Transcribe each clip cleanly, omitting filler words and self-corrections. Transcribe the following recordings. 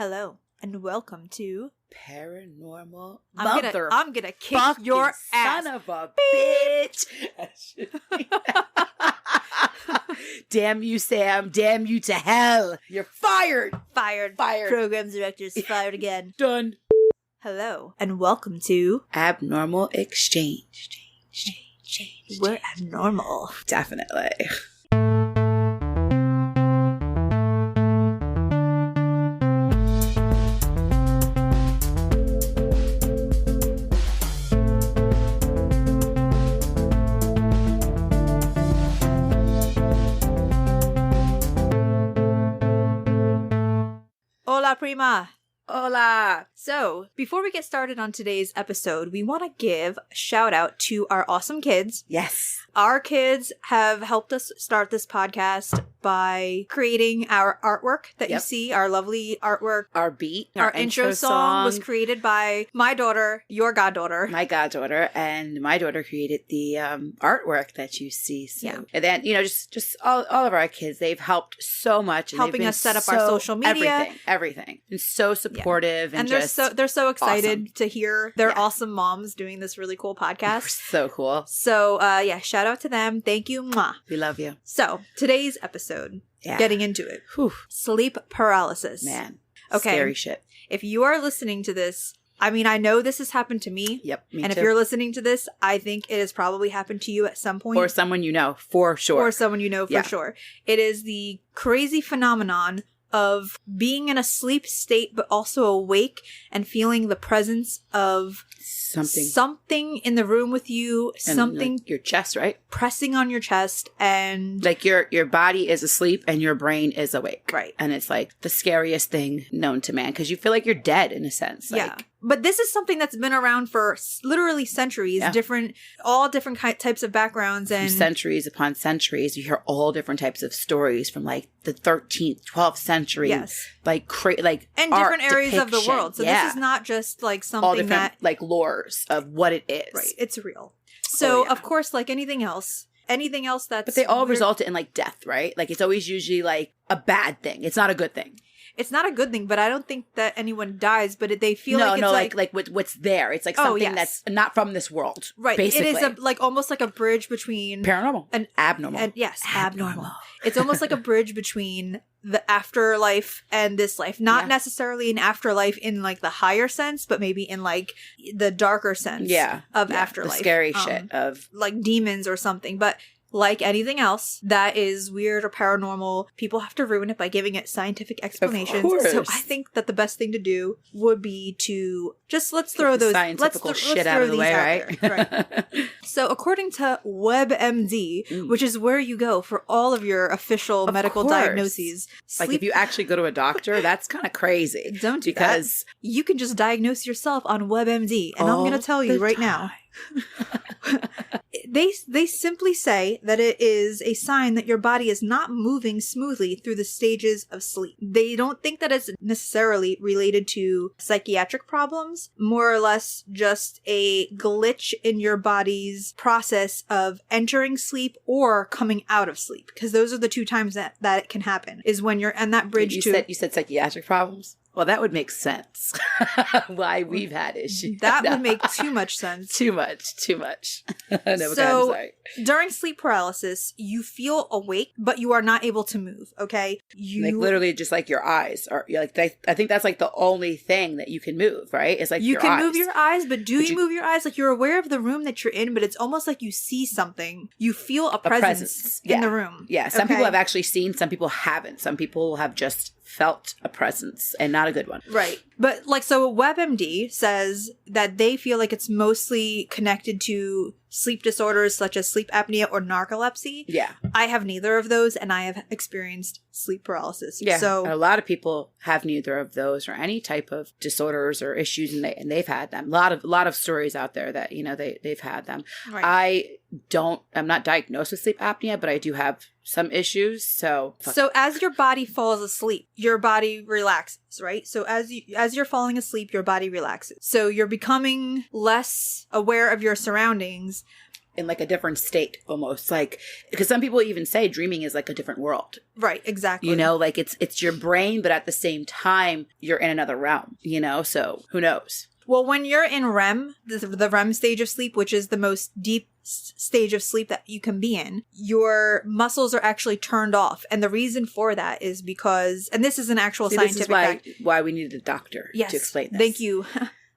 Hello, and welcome to Paranormal I'm gonna kick your ass. Son of a bitch. Damn you, Sam. Damn you to hell. You're fired. Fired. Program director's fired again. Done. Hello, and welcome to Abnormal Exchange. We're abnormal. Definitely. Hola, prima. Hola. So, before we get started on today's episode, we want to give a shout out to our awesome kids. Yes. Our kids have helped us start this podcast by creating our artwork that you see, our lovely artwork. Our beat, our intro song was created by my daughter, your goddaughter. My goddaughter, and my daughter created the artwork that you see. So. Yeah. And then, just all of our kids, they've helped so much. And helping us set up our social media. Everything. And so supportive. And they're so excited to hear their awesome moms doing this really cool podcast. So cool. So, shout out to them. Thank you. Mwah. We love you. So, today's episode, getting into it. Whew. Sleep paralysis. Man. Okay. Scary shit. If you are listening to this, I mean, I know this has happened to me. Yep, me and too. If you're listening to this, I think it has probably happened to you at some point. Or someone you know, for sure. Sure. It is the crazy phenomenon of being in a sleep state, but also awake and feeling the presence of something in the room with you, and something like your chest, right? Pressing on your chest, and like your body is asleep and your brain is awake, right? And it's like the scariest thing known to man because you feel like you're dead in a sense. Yeah. But this is something that's been around for literally centuries, all different types of backgrounds. And centuries upon centuries, you hear all different types of stories from like the 13th, 12th century. Yes. And different areas of the world. So this is not just like something all different, like lores of what it is. Right. It's real. So of course, like anything else that's But they all result in like death, right? Like it's always usually like a bad thing. It's not a good thing. It's not a good thing, but I don't think that anyone dies, but they feel like it's what's there. It's like something that's not from this world. Right. Basically. It is almost like a bridge between paranormal and abnormal. And yes, abnormal. It's almost like a bridge between the afterlife and this life. Not necessarily an afterlife in like the higher sense, but maybe in like the darker sense of afterlife. The scary shit of like demons or something. But like anything else that is weird or paranormal, people have to ruin it by giving it scientific explanations. So I think that the best thing to do would be to just let's throw those scientific shit out of the way, right? So according to WebMD, which is where you go for all of your official medical diagnoses, like if you actually go to a doctor, that's kind of crazy. Don't do because that. You can just diagnose yourself on WebMD, and I'm going to tell you right now. They simply say that it is a sign that your body is not moving smoothly through the stages of sleep. They don't think that it's necessarily related to psychiatric problems, more or less just a glitch in your body's process of entering sleep or coming out of sleep. Because those are the two times that it can happen, is when you're on that bridge You said psychiatric problems? Well, that would make sense. Why we've had issues. That would make too much sense. Too much. No, so, during sleep paralysis, you feel awake, but you are not able to move, okay? Like literally just like your eyes. I think that's like the only thing that you can move, right? It's like you can move your eyes, but you move your eyes? Like you're aware of the room that you're in, but it's almost like you see something. You feel a presence in the room. Yeah, some people have actually seen, some people haven't. Some people have just felt a presence, and not a good one. Right. But so WebMD says that they feel like it's mostly connected to sleep disorders such as sleep apnea or narcolepsy. Yeah. I have neither of those, and I have experienced sleep paralysis. Yeah. So a lot of people have neither of those or any type of disorders or issues, and they've had them. A lot of stories out there that, they've had them. Right. I'm not diagnosed with sleep apnea, but I do have some issues. So as your body falls asleep, your body relaxes, right? So as you're falling asleep, your body relaxes. So you're becoming less aware of your surroundings. in like a different state almost, like, because some people even say dreaming is like a different world. Right, exactly. You know, like it's your brain, but at the same time, you're in another realm, you know? So who knows? Well, when you're in REM, the REM stage of sleep, which is the most deep stage of sleep that you can be in, your muscles are actually turned off. And the reason for that is because, and this is an actual scientific fact. Why we needed a doctor to explain this. Thank you.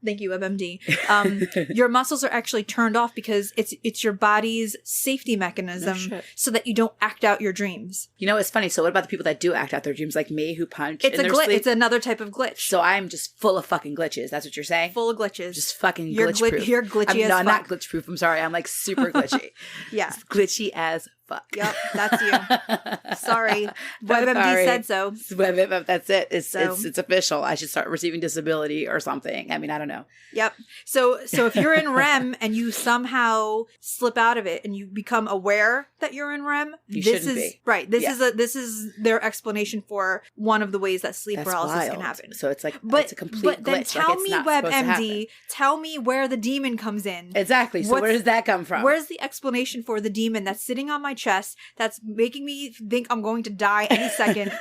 Thank you, WebMD. Your muscles are actually turned off because it's your body's safety mechanism so that you don't act out your dreams. You know, it's funny. So what about the people that do act out their dreams, like me, who punch it's in a their glitch. sleep? It's another type of glitch. So I'm just full of fucking glitches. That's what you're saying? Full of glitches. Just fucking glitch-proof. You're glitchy as fuck. I'm not glitch-proof. I'm sorry. I'm like super glitchy. Yeah. Just glitchy as fuck. Yep, that's you. Sorry. WebMD said so. That's it. It's official. I should start receiving disability or something. I mean, I don't know. Yep. So if you're in REM and you somehow slip out of it and you become aware that you're in REM, this shouldn't be. Right. This is their explanation for one of the ways that sleep paralysis can happen. So it's like it's a complete glitch. But then tell me, WebMD, tell me where the demon comes in. Exactly. So where does that come from? Where's the explanation for the demon that's sitting on my chest that's making me think I'm going to die any second?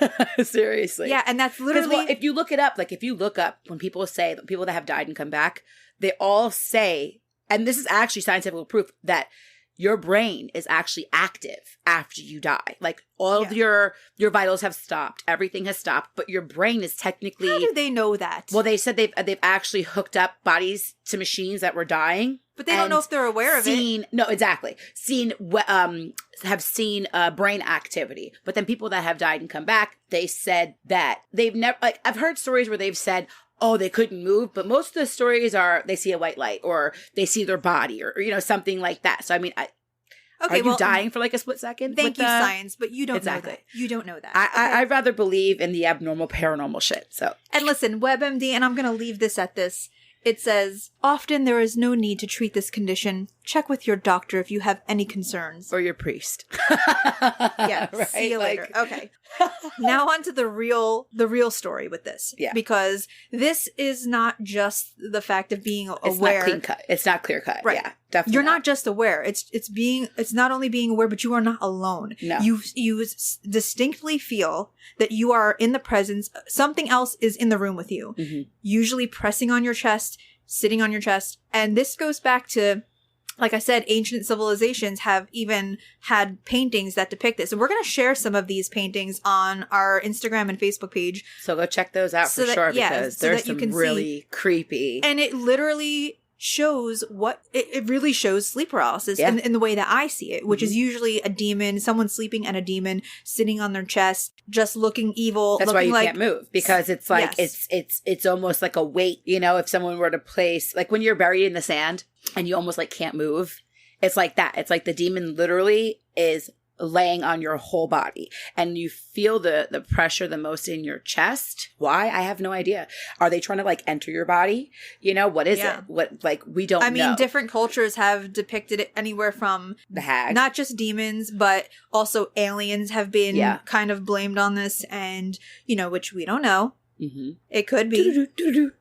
Seriously. Yeah, and that's literally... if you look it up, like if you look up when people say, people that have died and come back, they all say, and this is actually scientific proof, that your brain is actually active after you die. Like all of your vitals have stopped. Everything has stopped, but your brain is technically... How do they know that? Well, they said they've actually hooked up bodies to machines that were dying. But they don't know if they're aware of it. No, exactly. Have seen brain activity. But then people that have died and come back, they said that they've never... Like, I've heard stories where they've said, oh, they couldn't move. But most of the stories are they see a white light or they see their body or you know, something like that. So, I mean... Are you dying for like a split second? Thank you, science, but you don't know that. You don't know that. I'd rather believe in the abnormal paranormal shit. So, and listen, WebMD, and I'm going to leave this at this. It says, often there is no need to treat this condition. Check with your doctor if you have any concerns. Or your priest. Yeah, right? See you later. Okay. Now on to the real story with this. Yeah. Because this is not just the fact of being aware. It's not clean cut. It's not clear cut. Right. Yeah, definitely. You're not just aware. It's not only being aware, but you are not alone. No. You distinctly feel that you are in the presence. Something else is in the room with you. Mm-hmm. Usually pressing on your chest, sitting on your chest. And this goes back to, like I said, ancient civilizations have even had paintings that depict this. And we're going to share some of these paintings on our Instagram and Facebook page. So go check those out because there's some really creepy. And it literally shows it really shows sleep paralysis in the way that I see it, which is usually a demon, someone sleeping and a demon sitting on their chest, just looking evil. That's why you can't move, because it's like, it's almost like a weight, you know, if someone were to place, like when you're buried in the sand and you almost like can't move, it's like that. It's like the demon literally is laying on your whole body and you feel the pressure the most in your chest. Why? I have no idea. Are they trying to like enter your body? You know, what is it? What, like, we don't know. I mean, different cultures have depicted it anywhere from the hag, not just demons, but also aliens have been kind of blamed on this, and you know, which we don't know. Mm-hmm. It could be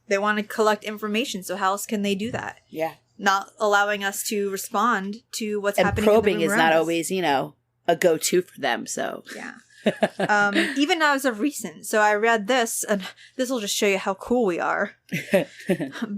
they want to collect information, so how else can they do that? Yeah, not allowing us to respond to what's happening. Probing is not always, you know, a go-to for them, so yeah. Even as of recent, so I read this, and this will just show you how cool we are.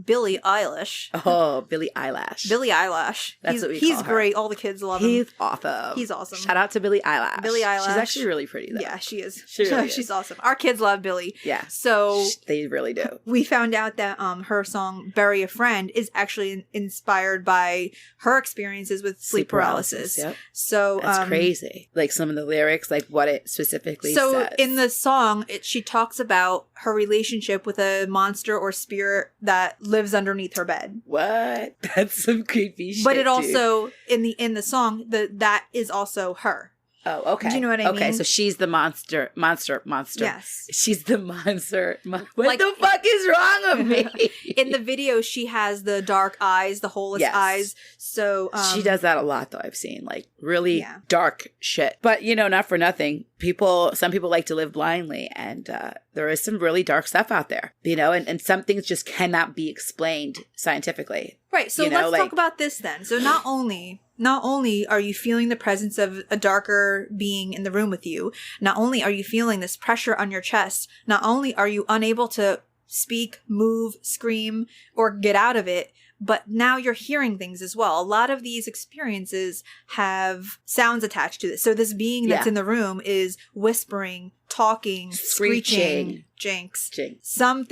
Billie Eilish. Oh, Billie Eyelash. Billie Eyelash. That's what we call her. He's great. All the kids love him. He's awesome. He's awesome. Shout out to Billie Eyelash. Billie Eyelash. She's actually really pretty, though. Yeah, she is. She really She's awesome. Our kids love Billie. Yeah. So they really do. We found out that her song "Bury a Friend" is actually inspired by her experiences with sleep paralysis. Yep. So that's crazy. Like some of the lyrics, like what it specifically says. So in the song, she talks about her relationship with a monster or spirit that lives underneath her bed. What? That's some creepy shit. But it also in the song that is also her. Oh, okay. Do you know what I mean? Okay, so she's the monster. Yes. She's the monster. What the fuck is wrong with me? In the video, she has the dark eyes, the holeless eyes. So she does that a lot, though. I've seen like really dark shit. But you know, not for nothing. Some people like to live blindly, and there is some really dark stuff out there. You know, and some things just cannot be explained scientifically. Right. So let's talk about this then. So not only not only are you feeling the presence of a darker being in the room with you, not only are you feeling this pressure on your chest, not only are you unable to speak, move, scream, or get out of it, but now you're hearing things as well. A lot of these experiences have sounds attached to this. So this being that's in the room is whispering, talking, screeching, jinx. Some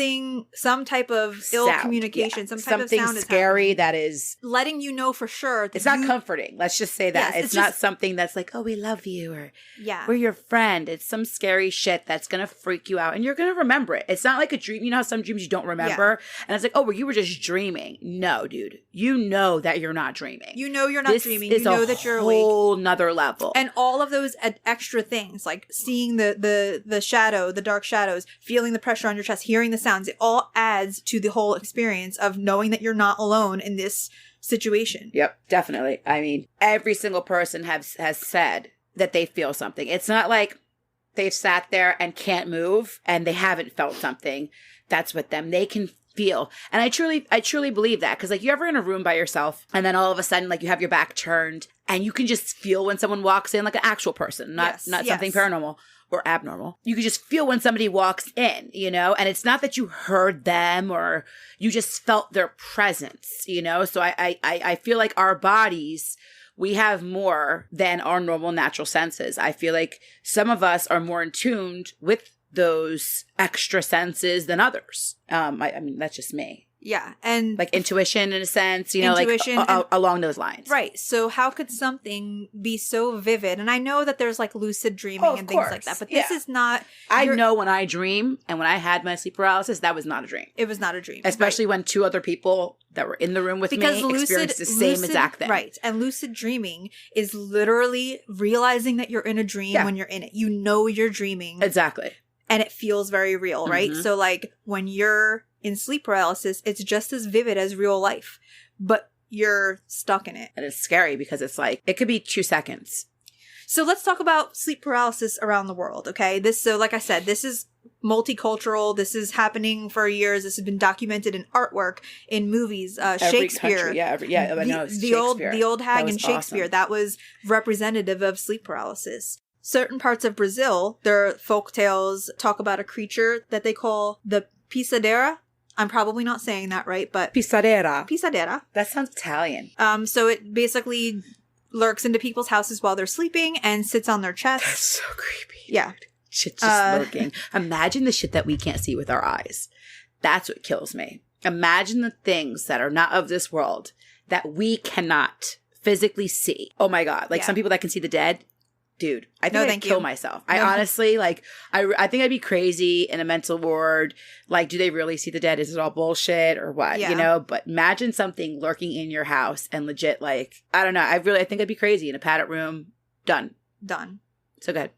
type of ill communication, some type of sound something scary that is letting you know for sure. It's not comforting. Let's just say that. It's not something that's like, oh, we love you, or we're your friend. It's some scary shit that's going to freak you out, and you're going to remember it. It's not like a dream. You know how some dreams you don't remember? And it's like, oh, well, you were just dreaming. No, dude. You know that you're not dreaming. You know you're not dreaming. You know that you're awake. This is a whole nother level. And all of those extra things, like seeing the shadow, the dark shadows, feeling the pressure on your chest, hearing the sounds, it all adds to the whole experience of knowing that you're not alone in this situation. Yep, definitely. I mean, every single person has said that they feel something. It's not like they've sat there and can't move and they haven't felt something. That's with them. They can feel. And I truly believe that, because like, you're ever in a room by yourself and then all of a sudden like you have your back turned and you can just feel when someone walks in, like an actual person, not something paranormal or abnormal. You can just feel when somebody walks in, you know, and it's not that you heard them or you just felt their presence, you know? So I feel like our bodies, we have more than our normal natural senses. I feel like some of us are more in tuned with those extra senses than others. I mean, that's just me. Yeah. And like intuition in a sense, you know, like along those lines. Right. So how could something be so vivid? And I know that there's like lucid dreaming and things like that, but this is not. I know when I dream and when I had my sleep paralysis, that was not a dream. It was not a dream. Especially when two other people that were in the room with me experienced the same exact thing. Right. And lucid dreaming is literally realizing that you're in a dream when you're in it. You know you're dreaming. Exactly. And it feels very real, right? Mm-hmm. So like when you're in sleep paralysis, it's just as vivid as real life, but you're stuck in it. And it's scary because it's like, it could be 2 seconds. So let's talk about sleep paralysis around the world, okay? So like I said, this is multicultural. This is happening for years. This has been documented in artwork, in movies, Shakespeare. Country, I know. The old hag in Shakespeare, awesome. That was representative of sleep paralysis. Certain parts of Brazil, their folk tales talk about a creature that they call the pisadera. I'm probably not saying that right, but pisadera. That sounds Italian. So it basically lurks into people's houses while they're sleeping and sits on their chest. That's so creepy. Yeah. Shit's just lurking. Imagine the shit that we can't see with our eyes. That's what kills me. Imagine the things that are not of this world that we cannot physically see. Oh my God. Like some people that can see the dead. Dude, I think I'd kill myself. I honestly, like, I think I'd be crazy in a mental ward. Like, do they really see the dead? Is it all bullshit or what? Yeah. You know, but imagine something lurking in your house and legit, like, I don't know. I think I'd be crazy in a padded room. Done. So good.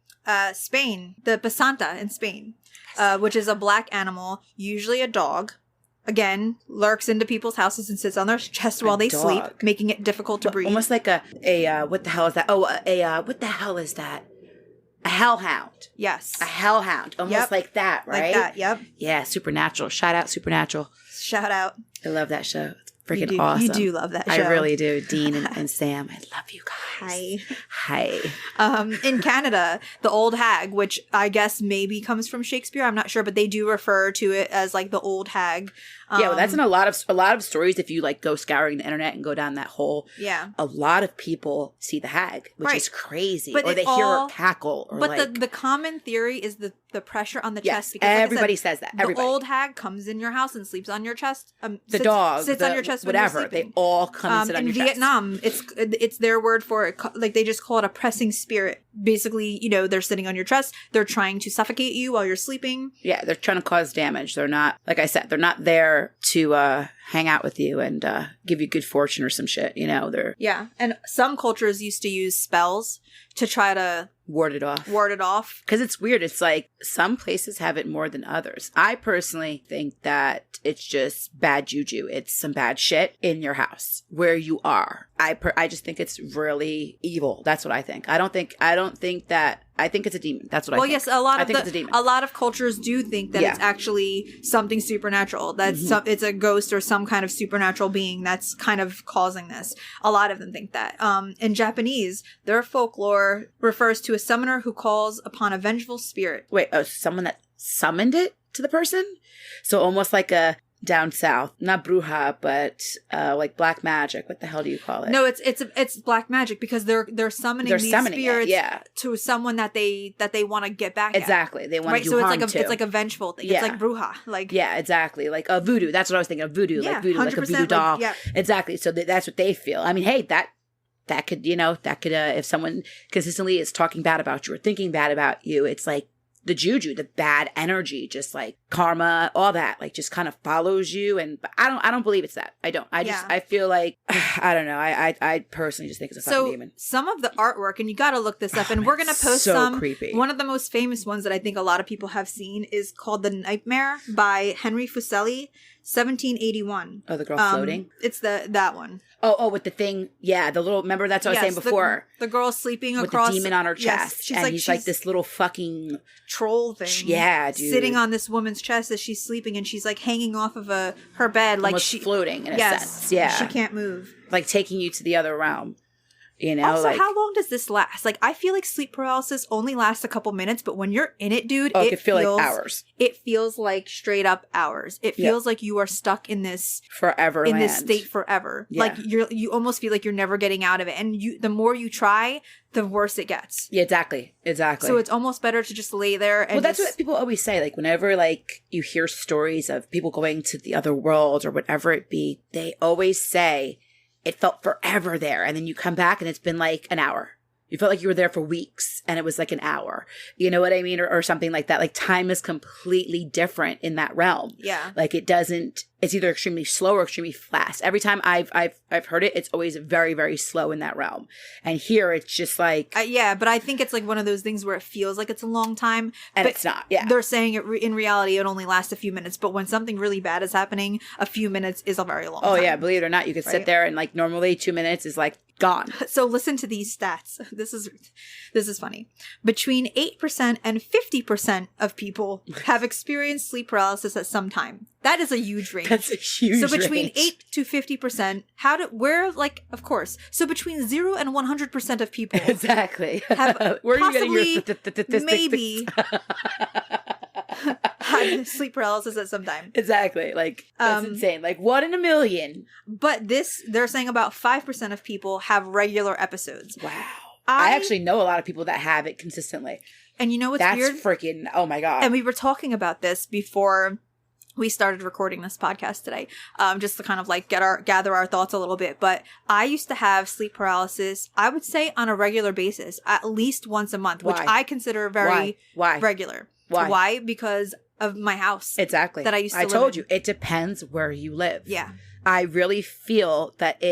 Spain, the pasanta in Spain, which is a black animal, usually a dog. Again, lurks into people's houses and sits on their chest while they sleep, making it difficult to breathe. Almost like a what the hell is that? Oh, what the hell is that? A hellhound. Yes. A hellhound. Almost like that, right? Like that, yep. Yeah, Supernatural. Shout out Supernatural. Shout out. I love that show. It's freaking awesome. You do love that show. I really do. Dean and Sam, I love you guys. Hi. In Canada, the old hag, which I guess maybe comes from Shakespeare, I'm not sure, but they do refer to it as like the old hag. Yeah, well, that's in a lot of stories. If you like go scouring the internet and go down that hole, a lot of people see the hag, which is crazy, or they hear her cackle. Or but the common theory is the pressure on the chest. Because everybody says that. The old hag comes in your house and sleeps on your chest. The dog sits on your chest. Whatever, they all come and sit on your chest. In Vietnam, it's their word for it. Like they just call it a pressing spirit. Basically, you know, they're sitting on your chest. They're trying to suffocate you while you're sleeping. Yeah, they're trying to cause damage. They're not, like I said, they're not there to hang out with you and give you good fortune or some shit, you know. And some cultures used to use spells to try to ward it off because it's weird. It's like some places have it more than others. I personally think that it's just bad juju. It's some bad shit in your house where you are. I just think it's really evil. That's what I think. I don't think that I think it's a demon. That's what I think. Well, yes, a lot of cultures do think that it's actually something supernatural. That's it's a ghost or some kind of supernatural being that's kind of causing this. A lot of them think that. In Japanese, their folklore refers to a summoner who calls upon a vengeful spirit. Wait, someone that summoned it to the person? So almost like a down south, not bruja, but like black magic. What the hell do you call it? No, it's black magic because they're summoning these spirits to someone that they want to get back. Exactly, at. They want to do harm to. It's like a vengeful thing. It's like bruja, like exactly, like a voodoo. That's what I was thinking of. Voodoo, like voodoo, like a voodoo doll. Exactly. So that's what they feel. I mean, hey, that could if someone consistently is talking bad about you or thinking bad about you, it's like the juju, the bad energy, just like karma, all that, like just kind of follows you. And I don't believe it's that. I don't. I feel like, I don't know. I personally just think it's a fucking demon. Some of the artwork, and you got to look this up, and we're going to post some. Creepy. One of the most famous ones that I think a lot of people have seen is called The Nightmare by Henry Fuseli. 1781. Oh, the girl floating? It's that one. Oh, with the thing. Yeah, the little, remember that's what I was saying before. The girl sleeping with across. With the demon on her chest. Yes, he's like this little fucking troll thing. Yeah, dude. Sitting on this woman's chest as she's sleeping, and she's like hanging off of her bed. Like almost floating in a sense. Yeah. She can't move. Like taking you to the other realm. You know, also, how long does this last? Like, I feel like sleep paralysis only lasts a couple minutes, but when you're in it, dude, it feels like hours. It feels like straight up hours. It feels like you are stuck in this forever, in this state forever. Yeah. Like you almost feel like you're never getting out of it, and the more you try, the worse it gets. Yeah, exactly. So it's almost better to just lay there. And that's what people always say. Like whenever like you hear stories of people going to the other world or whatever it be, they always say it felt forever there. And then you come back and it's been like an hour. You felt like you were there for weeks and it was like an hour. You know what I mean? Or something like that. Like time is completely different in that realm. Yeah. Like it's either extremely slow or extremely fast. Every time I've heard it, it's always very, very slow in that realm. And here it's just like. But I think it's like one of those things where it feels like it's a long time. And it's not. Yeah. They're saying in reality, it only lasts a few minutes. But when something really bad is happening, a few minutes is a very long time. Oh, yeah. Believe it or not, you could sit there and like normally 2 minutes is like gone. So listen to these stats. This is funny. Between 8% and 50% of people have experienced sleep paralysis at some time. That is a huge range. That's a huge range. So between 8 to 50%, of course. So between 0 and 100% of people. Exactly. Have where are you getting your statistics? Maybe had sleep paralysis at some time. Exactly. Like, that's insane. Like, 1 in a million. But they're saying about 5% of people have regular episodes. Wow. I actually know a lot of people that have it consistently. And you know what's weird? That's freaking, oh my God. And we were talking about this before we started recording this podcast today, just to kind of like gather our thoughts a little bit. But I used to have sleep paralysis, I would say on a regular basis, at least once a month, which I consider very regular. Why? Because of my house. Exactly. That I used to live told in. you, it depends where you live. Yeah. I really feel that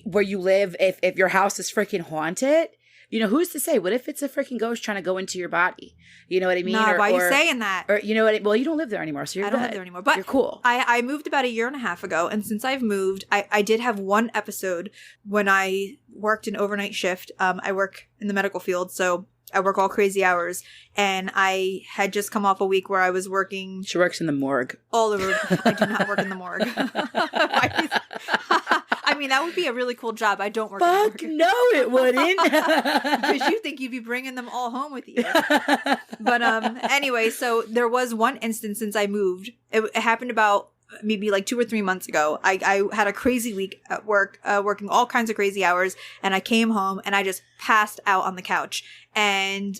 where you live, if your house is freaking haunted, you know, who's to say? What if it's a freaking ghost trying to go into your body? You know what I mean? Why are you saying that? Or you know what? Well, you don't live there anymore, so I don't live there anymore. But you're cool. I moved about a year and a half ago, and since I've moved, I did have one episode when I worked an overnight shift. I work in the medical field, so I work all crazy hours, and I had just come off a week where I was working. She works in the morgue. All over. I do not work in the morgue. I mean, that would be a really cool job. I don't work in the morgue. Fuck no, it wouldn't. Because you think you'd be bringing them all home with you. But anyway, so there was one instance since I moved. It happened about maybe like 2 or 3 months ago. I had a crazy week at work, working all kinds of crazy hours, and I came home and I just passed out on the couch. And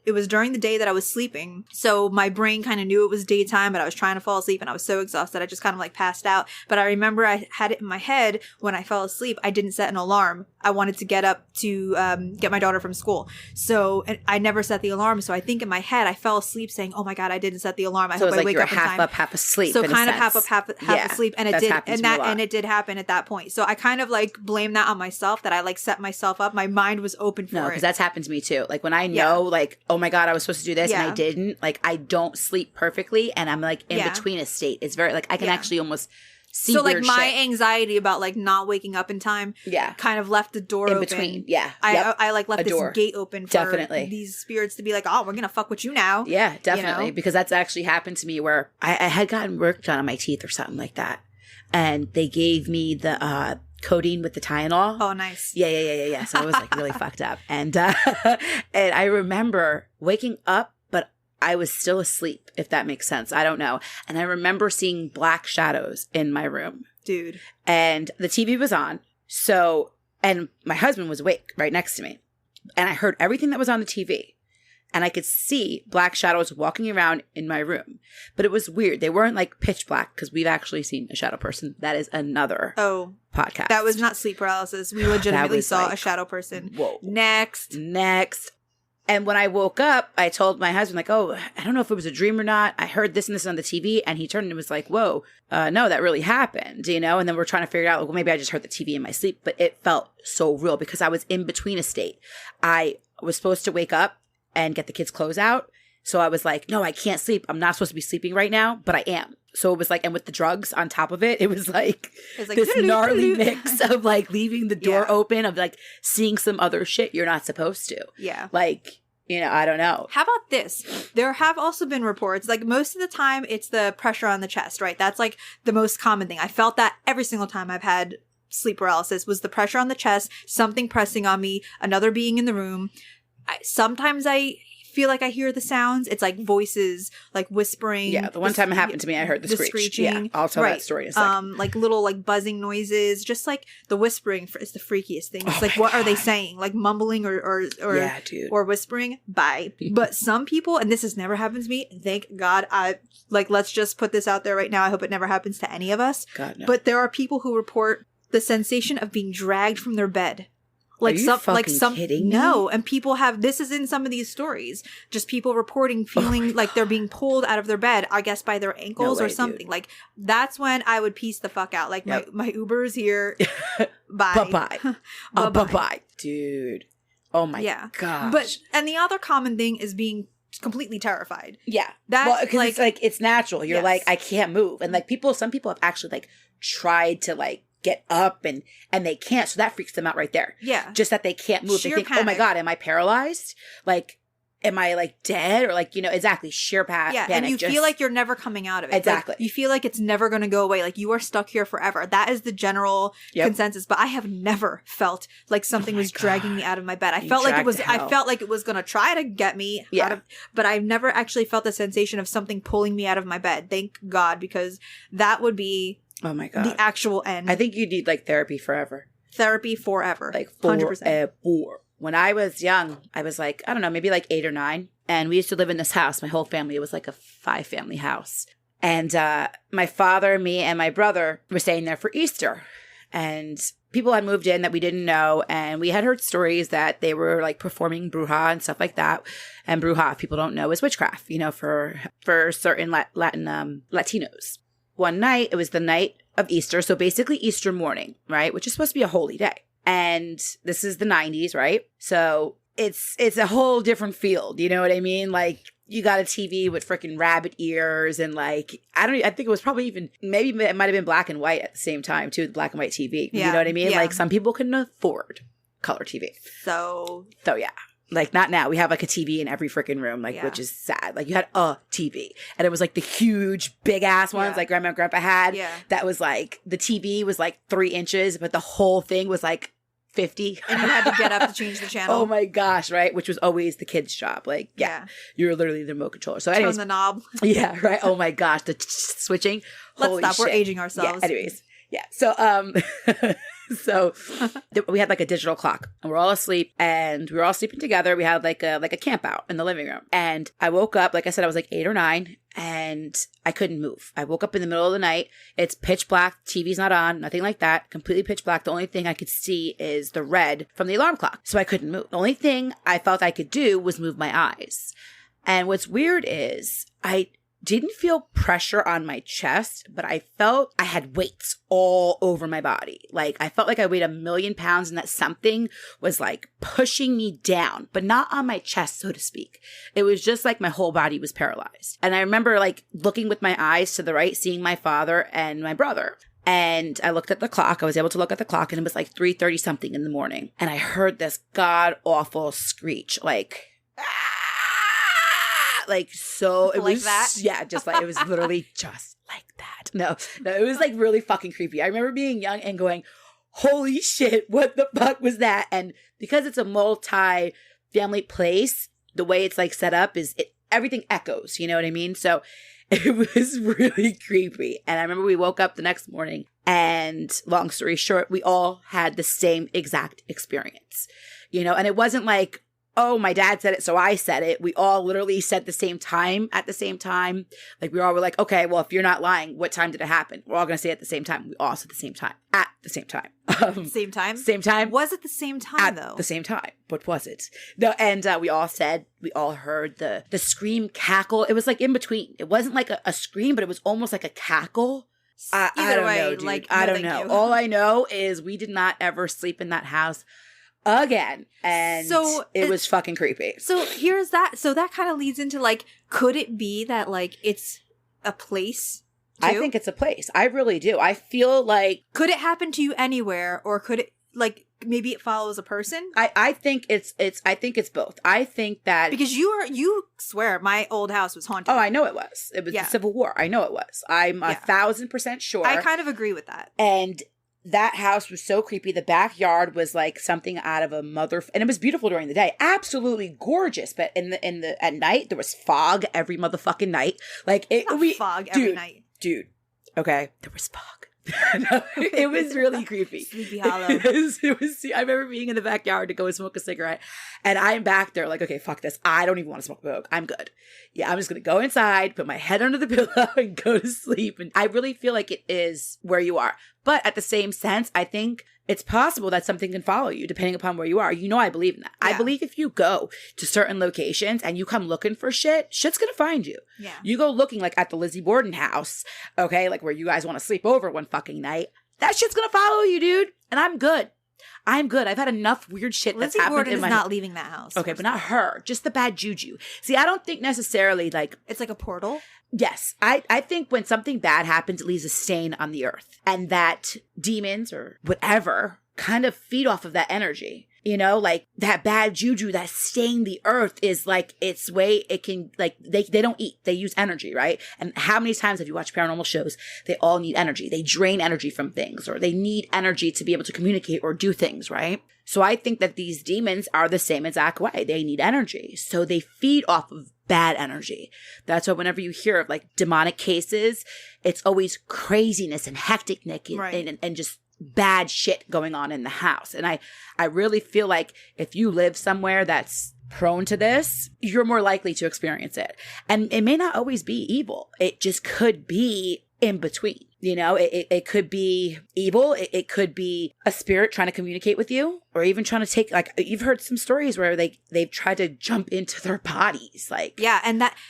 it was during the day that I was sleeping, so my brain kind of knew it was daytime, but I was trying to fall asleep and I was so exhausted I just kind of like passed out. But I remember I had it in my head when I fell asleep, I didn't set an alarm. I wanted to get up to get my daughter from school, so I never set the alarm. So I think in my head I fell asleep saying, oh my God, I didn't set the alarm. I hope I wake up in time. Half up, half asleep. So kind of half up, half asleep, and it did, and it did happen at that point. So I kind of like blame that on myself, that I like set myself up. My mind was open for it. No, because that's happened to me too. Like when I know like, oh my God, I was supposed to do this and I didn't. Like I don't sleep perfectly and I'm like in between a state. It's very like I can actually almost see so like weird my shit. anxiety about like not waking up in time kind of left the door in open. between. Yeah. I like left this gate open for these spirits to be like, oh, we're gonna fuck with you now. Yeah, definitely. You know? Because that's actually happened to me where I had gotten work done on my teeth or something like that. And they gave me the codeine with the Tylenol. Oh, nice. Yeah. So I was like really fucked up. And and I remember waking up, but I was still asleep, if that makes sense. I don't know. And I remember seeing black shadows in my room. Dude. And the TV was on. So, and my husband was awake right next to me. And I heard everything that was on the TV. And I could see black shadows walking around in my room. But it was weird. They weren't like pitch black because we've actually seen a shadow person. That is another podcast. That was not sleep paralysis. We legitimately saw like, a shadow person. Whoa. Next. And when I woke up, I told my husband, like, oh, I don't know if it was a dream or not. I heard this and this on the TV. And he turned and was like, whoa, no, that really happened, you know? And then we're trying to figure out, like, well, maybe I just heard the TV in my sleep. But it felt so real because I was in between a state. I was supposed to wake up and get the kids' clothes out. So I was like, no, I can't sleep. I'm not supposed to be sleeping right now, but I am. So it was like, and with the drugs on top of it, it was like this gnarly mix of like leaving the door open, of like seeing some other shit you're not supposed to. Yeah. Like, you know, I don't know. How about this? There have also been reports, like most of the time it's the pressure on the chest, right? That's like the most common thing. I felt that every single time I've had sleep paralysis was the pressure on the chest, something pressing on me, another being in the room. Sometimes I feel like I hear the sounds. It's like voices, like whispering. Yeah, the one time it happened to me, I heard the screeching. Yeah, I'll tell that story in a second. Like little like buzzing noises, just like the whispering is the freakiest thing. It's like, what are they saying? Like mumbling or yeah, dude. Or whispering? Bye. But some people, and this has never happened to me, thank God, let's just put this out there right now. I hope it never happens to any of us. God, no. But there are people who report the sensation of being dragged from their bed. Like some kidding me? No, and people have, this is in some of these stories, just people reporting feeling like they're being pulled out of their bed, I guess by their ankles or something. Dude. Like that's when I would piece the fuck out. Like my Uber is here. Bye. Bye. Dude. Oh my gosh. But and the other common thing is being completely terrified. Yeah. That's like, it's like it's natural. You're like, I can't move. And like some people have actually like tried to like get up and they can't, so that freaks them out right there. Yeah, just that they can't move. They think, panic. Oh my God, am I paralyzed? Like, am I like dead? Or like, you know, exactly, sheer panic. And you feel like you're never coming out of it. Exactly. Like, you feel like it's never going to go away. Like you are stuck here forever. That is the general consensus. But I have never felt like something was dragging me out of my bed. I felt like it was going to try to get me out of, but I've never actually felt the sensation of something pulling me out of my bed. Thank God, because that would be oh my God, the actual end. I think you need like therapy forever. Like 100%. When I was young, I was like, I don't know, maybe like 8 or 9. And we used to live in this house. My whole family, it was like a 5-family house. And my father, me, and my brother were staying there for Easter. And people had moved in that we didn't know. And we had heard stories that they were like performing bruja and stuff like that. And bruja, if people don't know, is witchcraft, you know, for certain Latin Latinos. One night, it was the night of Easter. So basically Easter morning, right? Which is supposed to be a holy day. And this is the 90s, right? So it's a whole different field. You know what I mean? Like you got a TV with freaking rabbit ears and like, I think it was probably even, maybe it might've been black and white at the same time too, the black and white TV. You know what I mean? Yeah. Like some people couldn't afford color TV. So yeah. Like not now. We have like a TV in every freaking room, like which is sad. Like you had a TV, and it was like the huge, big ass ones like Grandma and Grandpa had. Yeah, that was like the TV was like 3 inches, but the whole thing was like 50, and you had to get up to change the channel. Oh my gosh, right? Which was always the kids' job. Like you were literally the remote controller. So anyways, turn the knob. Yeah, right. Oh my gosh, the switching. Let's Holy stop. shit. We're aging ourselves. Yeah. Anyways, yeah. So So we had like a digital clock and we're all asleep and we were all sleeping together. We had like a camp out in the living room and I woke up, like I said, I was like 8 or 9 and I couldn't move. I woke up in the middle of the night. It's pitch black. TV's not on, nothing like that. Completely pitch black. The only thing I could see is the red from the alarm clock. So I couldn't move. The only thing I felt I could do was move my eyes. And what's weird is I didn't feel pressure on my chest, but I felt I had weights all over my body. Like I felt like I weighed 1,000,000 pounds and that something was like pushing me down, but not on my chest, so to speak. It was just like my whole body was paralyzed. And I remember like looking with my eyes to the right, seeing my father and my brother. And I looked at the clock. I was able to look at the clock, and it was like 3:30 something in the morning. And I heard this god awful screech, like, like, so it like was that. Yeah, just like, it was literally just like that. No, it was like really fucking creepy. I remember being young and going, holy shit, what the fuck was that? And because it's a multi-family place, the way it's like set up is everything echoes, you know what I mean? So it was really creepy. And I remember we woke up the next morning, and long story short, we all had the same exact experience, you know? And it wasn't like, oh, my dad said it, so I said it. We all literally said the same time at the same time. Like, we all were like, okay, well, if you're not lying, what time did it happen? We're all going to say it at the same time. We all said the same time. At the same time. Same time? Same time. Was it the same time, though? At the same time. What was it? No, and we all heard the scream cackle. It was like in between. It wasn't like a scream, but it was almost like a cackle. I don't know, dude. Like, I no, don't know. you. All I know is we did not ever sleep in that house again, and so it was fucking creepy. So here's that. So that kind of leads into like, could it be that like it's a place too? I think it's a place. I really do. I feel like, could it happen to you anywhere, or could it like maybe it follows a person? I think it's both. I think that because you swear my old house was haunted. Oh, I know it was. It was the Civil War. I know it was. I'm 1,000% sure. I kind of agree with that. And that house was so creepy. The backyard was like something out of a and it was beautiful during the day. Absolutely gorgeous. But at night, there was fog every motherfucking night. Like fog every night. Dude. Okay. There was fog. No, it was really creepy. Sleepy Hollow. It was. I remember being in the backyard to go and smoke a cigarette, and I'm back there like, okay, fuck this. I don't even want to smoke a boke. I'm good. Yeah, I'm just gonna go inside, put my head under the pillow, and go to sleep. And I really feel like it is where you are. But at the same sense, I think it's possible that something can follow you depending upon where you are. You know, I believe in that. Yeah. I believe if you go to certain locations and you come looking for shit's going to find you. Yeah. You go looking like at the Lizzie Borden house, okay, like where you guys want to sleep over one fucking night. That shit's going to follow you, dude. And I'm good. I've had enough weird shit that's happened Borden in my... is not leaving that house. Okay, but not her. Just the bad juju. See, I don't think necessarily like... It's like a portal? Yes. I think when something bad happens, it leaves a stain on the earth. And that demons or whatever kind of feed off of that energy. You know, like that bad juju that stain the earth is like its way it can, like, they don't eat. They use energy, right? And how many times have you watched paranormal shows? They all need energy. They drain energy from things, or they need energy to be able to communicate or do things, right? So I think that these demons are the same exact way. They need energy. So they feed off of bad energy. That's why whenever you hear of like demonic cases, it's always craziness and hecticness and just bad shit going on in the house. And I really feel like if you live somewhere that's prone to this, you're more likely to experience it. And it may not always be evil. It just could be in between. You know, it could be evil. It could be a spirit trying to communicate with you, or even trying to take, like, you've heard some stories where they've tried to jump into their bodies. Like, yeah.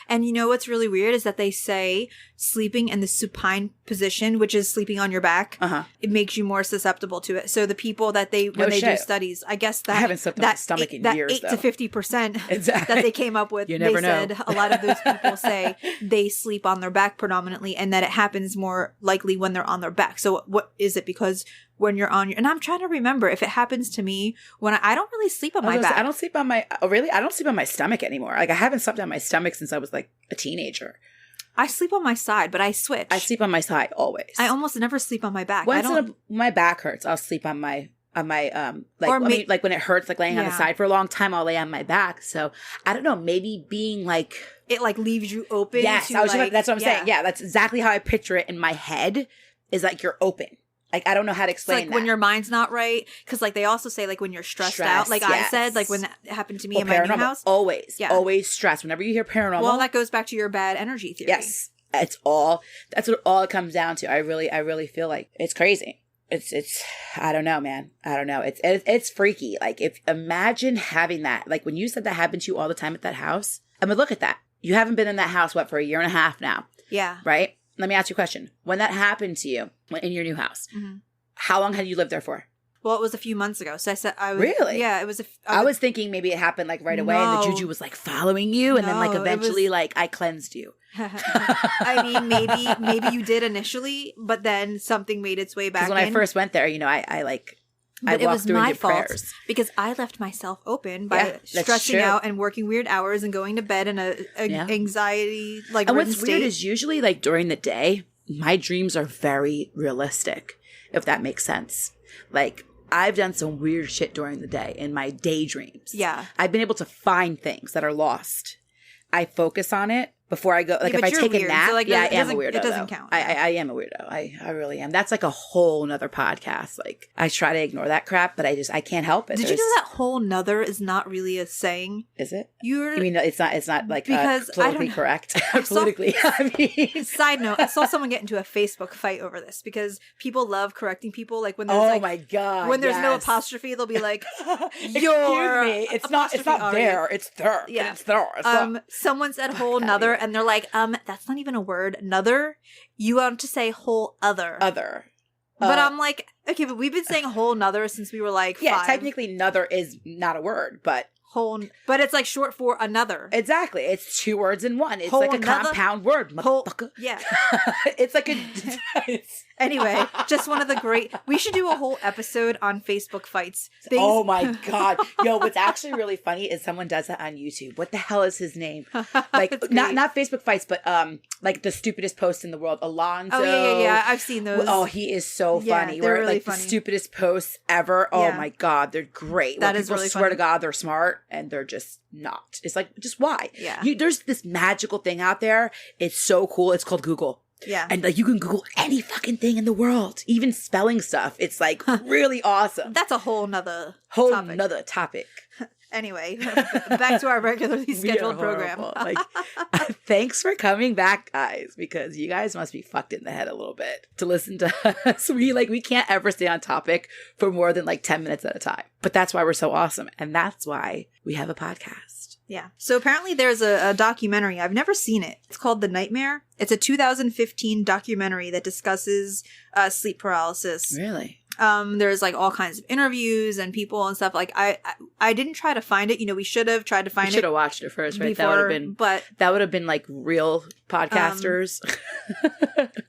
And you know, what's really weird is that they say sleeping in the supine position, which is sleeping on your back, it makes you more susceptible to it. So the people that do studies, I guess that I haven't slept on my stomach in years, 8 to 50% exactly. that they came up with, you never know. Said a lot of those people say they sleep on their back predominantly, and that it happens more likely when they're on their back. So what is it? Because when you're on your, and I'm trying to remember if it happens to me when I don't really sleep on my back. I don't sleep on my, I don't sleep on my stomach anymore. Like, I haven't slept on my stomach since I was like a teenager. I sleep on my side, but I switch. I sleep on my side always. I almost never sleep on my back. When my back hurts, I'll sleep on my like when it hurts, like laying on the side for a long time, I'll lay on my back. So I don't know, maybe being like, it like leaves you open. Yes, that's what I'm saying. Yeah, that's exactly how I picture it in my head, is like you're open. Like, I don't know how to explain like that. When your mind's not right, because like they also say like when you're stressed out, like I said, like when that happened to me in my new house. Always stress. Whenever you hear paranormal. Well, that goes back to your bad energy theory. Yes, that's what all it comes down to. I really feel like it's crazy. It's I don't know, man. I don't know. It's freaky. Like, imagine having that. Like, when you said that happened to you all the time at that house. I mean, look at that. You haven't been in that house, for a year and a half now. Yeah. Right? Let me ask you a question. When that happened to you in your new house, how long had you lived there for? Well, it was a few months ago. So I said I was... Really? Yeah, it was... I was thinking maybe it happened like right away and the juju was like following you and then like eventually like I cleansed you. I mean, maybe you did initially, but then something made its way back in. Because when I first went there, you know, I But it was my fault prayers. because I left myself open by stressing out and working weird hours and going to bed in a anxiety like. And what's weird is usually like during the day, my dreams are very realistic, if that makes sense. Like I've done some weird shit during the day in my daydreams. Yeah, I've been able to find things that are lost. I focus on it before I go. Like if I take a nap, so like, I am a weirdo. It doesn't count. I am a weirdo. I really am. That's like a whole nother podcast. Like I try to ignore that crap, but I can't help it. Did you know that whole nother is not really a saying? Is it? You mean it's not like because politically correct? Politically, I mean. Side note: I saw someone get into a Facebook fight over this because people love correcting people. Like when there's my god, when there's no apostrophe, they'll be like, "Excuse me, it's not there, it's there, yeah, it's there." It's someone said whole nother, and they're like, that's not even a word. Nother, you want to say whole other. Other. But I'm like, okay, but we've been saying whole nother since we were like 5. Technically nother is not a word, but but it's like short for another. Exactly. It's 2 words in one. It's whole like a compound word, motherfucker. Yeah. It's like a... Anyway, just one of the great... We should do a whole episode on Facebook fights. Oh my God. Yo, what's actually really funny is someone does that on YouTube. What the hell is his name? Like, not Facebook fights, but like the stupidest post in the world. Alonzo. Oh, yeah. I've seen those. Oh, he is so funny. They're Where really like funny. The stupidest posts ever. Oh my God. They're great. That is really swear funny. to God they're smart and they're just not. It's like, just why? Yeah. There's this magical thing out there. It's so cool. It's called Google. Yeah. And like you can Google any fucking thing in the world, even spelling stuff. It's like really awesome. That's a whole nother topic. Anyway, back to our regularly scheduled program. Like, thanks for coming back, guys, because you guys must be fucked in the head a little bit to listen to us. We can't ever stay on topic for more than like 10 minutes at a time. But that's why we're so awesome. And that's why we have a podcast. Yeah. So apparently there's a documentary. I've never seen it. It's called The Nightmare. It's a 2015 documentary that discusses sleep paralysis. Really? There's like all kinds of interviews and people and stuff. Like I didn't try to find it. You know, we should have tried to find it. We should have watched it first, right? Before, that would have been like real podcasters.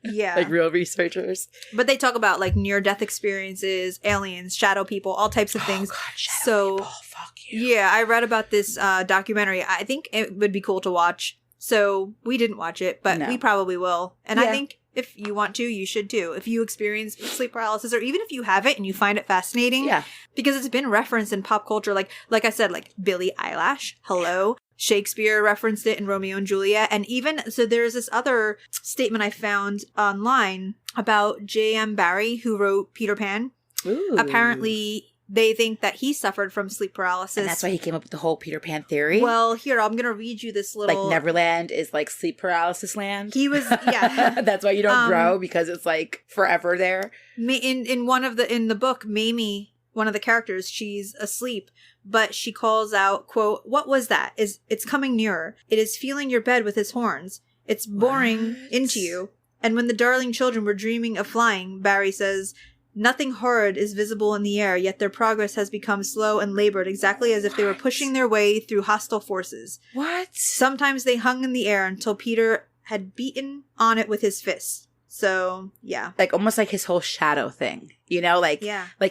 Yeah. Like real researchers. But they talk about like near-death experiences, aliens, shadow people, all types of things. Oh God, shadow people. Fuck you. Yeah, I read about this documentary. I think it would be cool to watch. So we didn't watch it, but we probably will. And I think if you want to, you should too. If you experience sleep paralysis, or even if you have it and you find it fascinating, because it's been referenced in pop culture, like I said, like Billie Eilish, hello. Shakespeare referenced it in Romeo and Juliet. And even, so there's this other statement I found online about J.M. Barrie, who wrote Peter Pan. Ooh. Apparently, they think that he suffered from sleep paralysis. And that's why he came up with the whole Peter Pan theory? Well, here, I'm going to read you this little... Like Neverland is like sleep paralysis land? He was, yeah. That's why you don't grow, because it's like forever there? In the book, Mamie, one of the characters, she's asleep, but she calls out, quote, "What was that? It's coming nearer. It is feeling your bed with his horns. It's boring into you. And when the darling children were dreaming of flying," Barry says, "nothing horrid is visible in the air, yet their progress has become slow and labored, exactly as if they were pushing their way through hostile forces. What? Sometimes they hung in the air until Peter had beaten on it with his fist." So, yeah. Like almost like his whole shadow thing, you know, like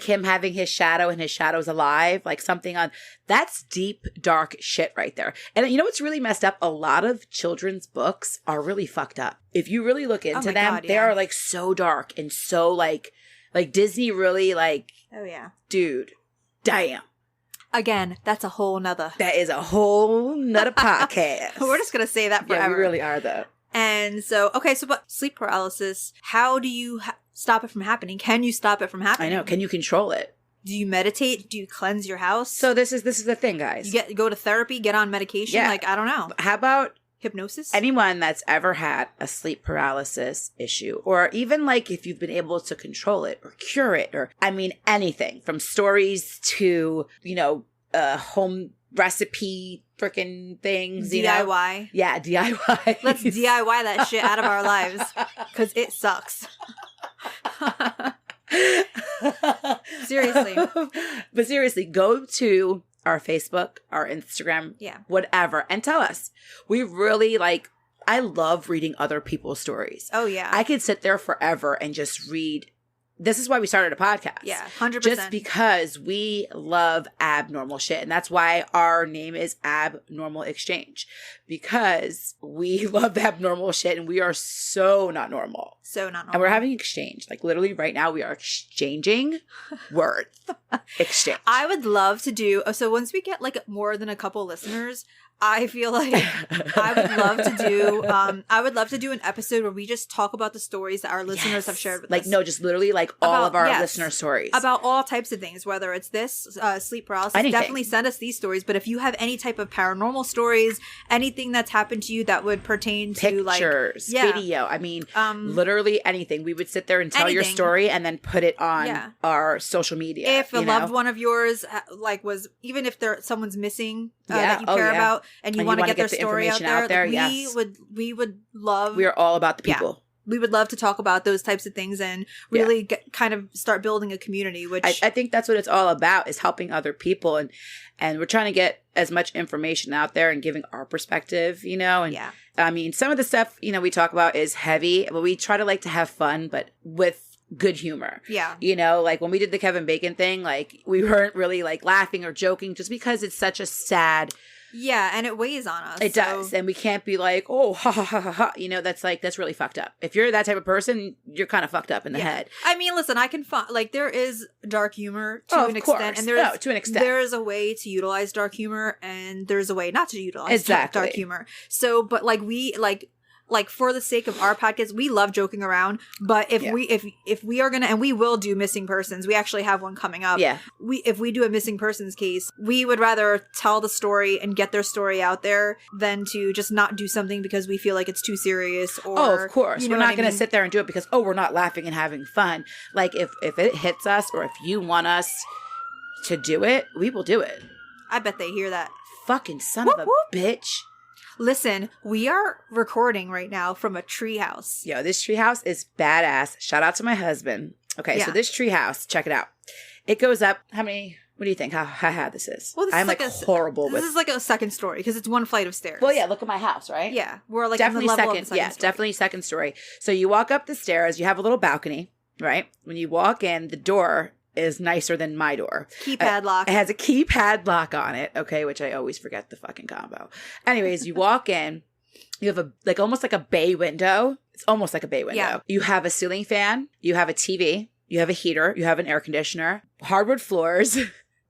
him having his shadow and his shadow's alive, like something on that's deep, dark shit right there. And you know what's really messed up? A lot of children's books are really fucked up. If you really look into them, they are like so dark and so like Disney really like, oh yeah, dude, damn. Again, that's a whole nother. That is a whole nother podcast. We're just going to say that forever. Yeah, we really are though. And so, okay, so but sleep paralysis, how do you stop it from happening? Can you stop it from happening? I know. Can you control it? Do you meditate? Do you cleanse your house? So this is the thing, guys. You go to therapy, get on medication? Yeah. Like, I don't know. How about hypnosis? Anyone that's ever had a sleep paralysis issue, or even like if you've been able to control it or cure it, or I mean anything from stories to, you know, home recipe freaking things, DIY. You know? Yeah, DIY. Let's DIY that shit out of our lives because it sucks. Seriously. But seriously, go to our Facebook, our Instagram, whatever, and tell us. We really I love reading other people's stories. Oh, yeah. I could sit there forever and just read. This is why we started a podcast. Yeah, 100%. Just because we love abnormal shit. And that's why our name is Abnormal Exchange. Because we love abnormal shit and we are so not normal. So not normal. And we're having exchange. Like literally right now we are exchanging words. Exchange. I would love to do, so once we get more than a couple listeners, I feel like I would love to do an episode where we just talk about the stories that our listeners have shared with us. No, just literally all of our listener stories. About all types of things, whether it's this, sleep paralysis. Anything. Definitely send us these stories. But if you have any type of paranormal stories, anything that's happened to you that would pertain to pictures, video. I mean, literally anything. We would sit there and tell your story and then put it on our social media. If a loved one of yours, was, even if someone's missing that you care about, and you want to get their story out there, we would love. We are all about the people. We would love to talk about those types of things and really kind of start building a community. Which I think that's what it's all about, is helping other people, and we're trying to get as much information out there and giving our perspective, And I mean, some of the stuff we talk about is heavy, but we try to have fun, but with good humor. Yeah. When we did the Kevin Bacon thing, we weren't really laughing or joking just because it's such a sad. Yeah, and it weighs on us. It does. And we can't be oh, ha, ha, ha, ha, ha. That's really fucked up. If you're that type of person, you're kind of fucked up in the head. I mean, listen, I can find, there is dark humor to an extent. And to an extent. There is a way to utilize dark humor, and there's a way not to utilize dark humor. So, but for the sake of our podcast, we love joking around. But if we are gonna, and we will do missing persons, we actually have one coming up. Yeah. If we do a missing persons case, we would rather tell the story and get their story out there than to just not do something because we feel like it's too serious. Or of course, we're not gonna sit there and do it because we're not laughing and having fun. If it hits us, or if you want us to do it, we will do it. I bet they hear that. Fucking son of a bitch. Listen, we are recording right now from a treehouse. Yo, this treehouse is badass. Shout out to my husband. Okay, so this treehouse, check it out. It goes up. What do you think? How high this is? Well, I'm horrible with. This is a second story because it's one flight of stairs. Well, yeah. Look at my house, right? Yeah, we're definitely in the level second. Of the second story. Definitely second story. So you walk up the stairs. You have a little balcony, right? When you walk in, the door is nicer than my door. Key padlock. It has a key padlock on it, okay, which I always forget the fucking combo. Anyways, you walk in, you have almost like a bay window. It's almost like a bay window. Yeah. You have a ceiling fan, you have a TV, you have a heater, you have an air conditioner, hardwood floors.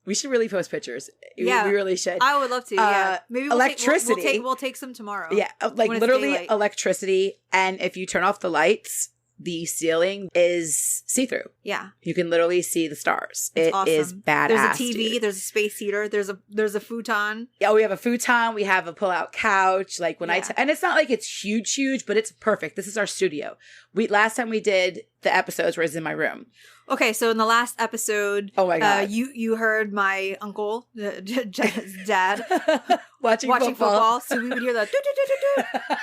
We should really post pictures. Yeah, we really should. I would love to. Yeah, maybe electricity. We'll take some tomorrow. Yeah, literally electricity, and if you turn off the lights, the ceiling is see-through. Yeah. You can literally see the stars. It's awesome. Is badass. There's a TV, dude. There's a space heater, there's a futon. Yeah, we have a futon, we have a pull-out couch. And it's not it's huge, but it's perfect. This is our studio. Last time we did the episodes was in my room. Okay, so in the last episode, oh my God, you heard my uncle, dad, watching football. So we would hear that.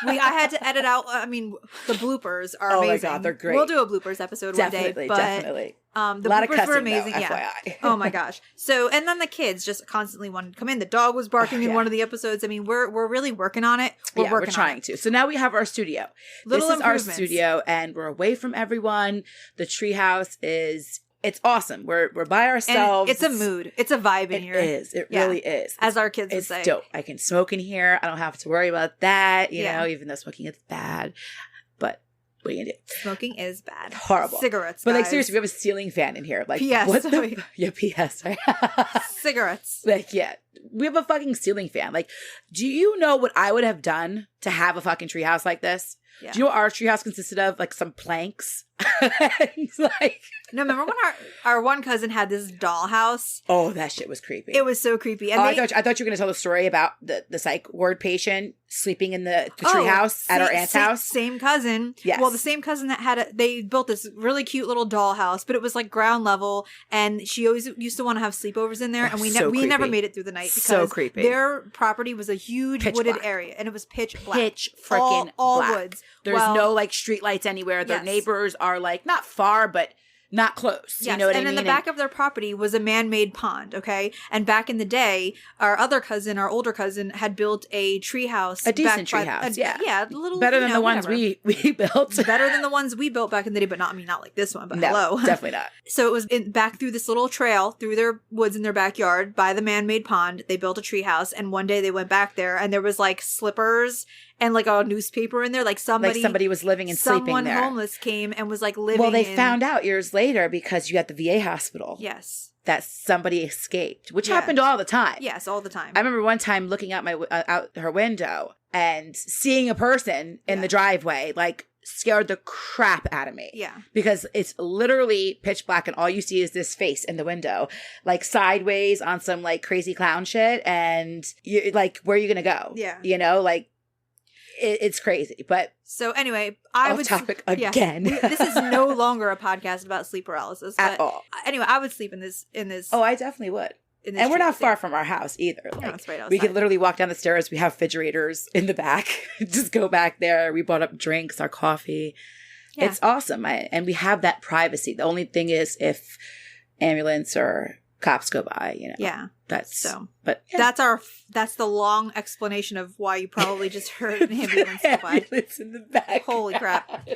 I had to edit out. I mean, the bloopers are amazing. Oh my God, they're great. We'll do a bloopers episode one day. Definitely. The bloopers were amazing. Though, FYI. Oh my gosh. So, and then the kids just constantly wanted to come in. The dog was barking in one of the episodes. I mean, we're really working on it. We're trying to. So now we have our studio. This is our studio, and we're away from everyone. The treehouse it's awesome. We're by ourselves. And it's a mood. It's a vibe in here. It is. It really is. As our kids would say. It's dope. I can smoke in here. I don't have to worry about that, you know, even though smoking is bad. But what are you gonna do? Smoking is bad. Horrible. Cigarettes, But seriously, we have a ceiling fan in here. PS. What the? Yeah, PS, right? Cigarettes. We have a fucking ceiling fan. Do you know what I would have done to have a fucking treehouse like this? Yeah. Do you know what our treehouse consisted of? Some planks. No, remember when our one cousin had this dollhouse? Oh, that shit was creepy. It was so creepy. And I thought you were going to tell the story about the psych ward patient sleeping in the treehouse at our aunt's house. Same cousin. Yes. Well, the same cousin that they built this really cute little dollhouse, but it was ground level, and she always used to want to have sleepovers in there, and we never made it through the night because so creepy. Their property was a huge wooded area, and it was pitch black. Pitch freaking all black. Woods. There's no street lights anywhere. Their neighbors are not far, but not close. Yes. You know what I mean? And in the back of their property was a man-made pond, okay? And back in the day, our older cousin, had built a treehouse. A decent treehouse, yeah. Yeah, a little... Better than the ones we built. Better than the ones we built back in the day, but not like this one, but no, hello. definitely not. So it was back through this little trail, through their woods in their backyard, by the man-made pond. They built a treehouse, and one day they went back there, and there was like slippers and like a newspaper in there, like somebody was living and sleeping there. Someone homeless came and was like living. Well, they found out years later because you had the VA hospital. Yes. That somebody escaped, which happened all the time. Yes, all the time. I remember one time looking out out her window and seeing a person in the driveway, like, scared the crap out of me. Yeah. Because it's literally pitch black and all you see is this face in the window, like sideways on some like crazy clown shit. And you're like, where are you going to go? Yeah. You know, like it's crazy. But so anyway, off topic again. This is no longer a podcast about sleep paralysis at all. Anyway, I would sleep in this. Oh, I definitely would. And we're not far from our house either. Like, no, it's right outside. We could literally walk down the stairs. We have refrigerators in the back. Just go back there. We bought up drinks, our coffee. Yeah. It's awesome. And we have that privacy. The only thing is if ambulance or cops go by, you know. Yeah. That's that's the long explanation of why you probably just heard an ambulance go by. Ambulance in the back. Holy crap.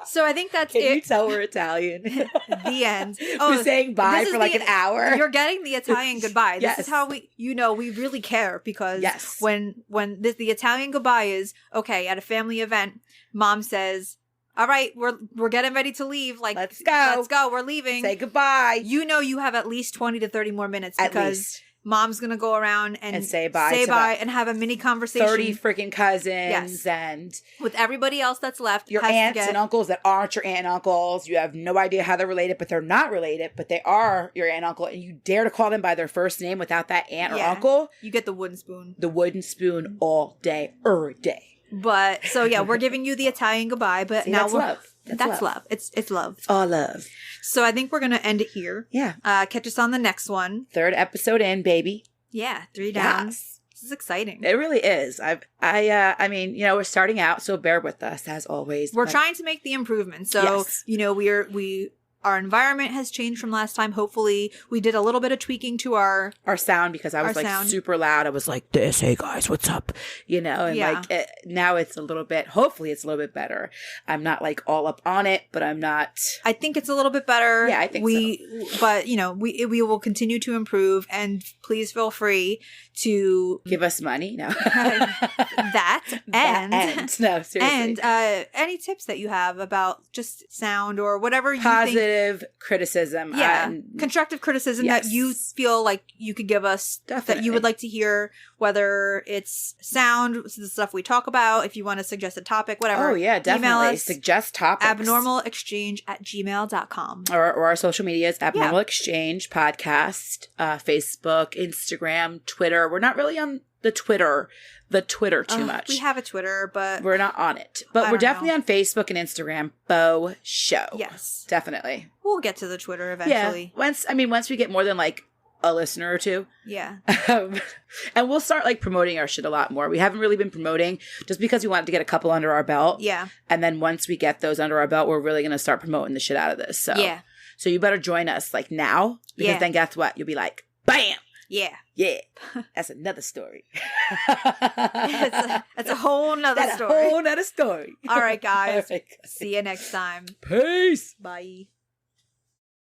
So I think that's Can you tell we're Italian? The end. We're saying bye for like an hour. You're getting the Italian goodbye. Yes. This is how we really care because yes. when the Italian goodbye is, okay, at a family event, mom says, all right, we're getting ready to leave. Like, let's go. We're leaving. Say goodbye. You have at least 20 to 30 more minutes because mom's going to go around and say bye and have a mini conversation. 30 freaking cousins and with everybody else that's left. Your aunts and uncles that aren't your aunt and uncles. You have no idea how they're related, but they're not related, but they are your aunt and uncle. And you dare to call them by their first name without that aunt or uncle. You get the wooden spoon. The wooden spoon all day, every day. But so yeah, we're giving you the Italian goodbye, but see, now that's love. That's love. It's love. It's all love. So I think we're gonna end it here. Yeah. Catch us on the next one. 3rd episode in, baby. Yeah, 3 down. Yes. This is exciting. It really is. I mean, you know, we're starting out, so bear with us as always. We're trying to make the improvements. So you know, our environment has changed from last time. Hopefully, we did a little bit of tweaking to our sound because I was like super loud. I was like this, hey guys, what's up? You know, and like now it's a little bit, hopefully it's a little bit better. I'm not like all up on it, but I'm not. I think it's a little bit better. Yeah, I think so. But you know, we will continue to improve, and please feel free to give us money. No, and no, seriously, and any tips that you have about just sound or whatever you positive criticism, constructive criticism that you feel like you could give us, that you would like to hear, whether it's sound, the stuff we talk about, if you want to suggest a topic, whatever. Oh yeah, definitely. Email us, suggest topics. abnormalexchange@gmail.com. Or our social medias, Abnormal Exchange Podcast, Facebook, Instagram, Twitter. We're not really on the Twitter too much. We have a Twitter, but we're not on it. But we're definitely on Facebook and Instagram. Bo Show. Yes. Definitely. We'll get to the Twitter eventually. Yeah. Once we get more than like a listener or two. Yeah. And we'll start like promoting our shit a lot more. We haven't really been promoting just because we wanted to get a couple under our belt. Yeah. And then once we get those under our belt, we're really going to start promoting the shit out of this. So yeah. So you better join us like now, because then guess what? You'll be like, bam. Yeah. Yeah. That's another story. That's a whole nother story. A whole nother story. All right, guys. See you next time. Peace. Bye.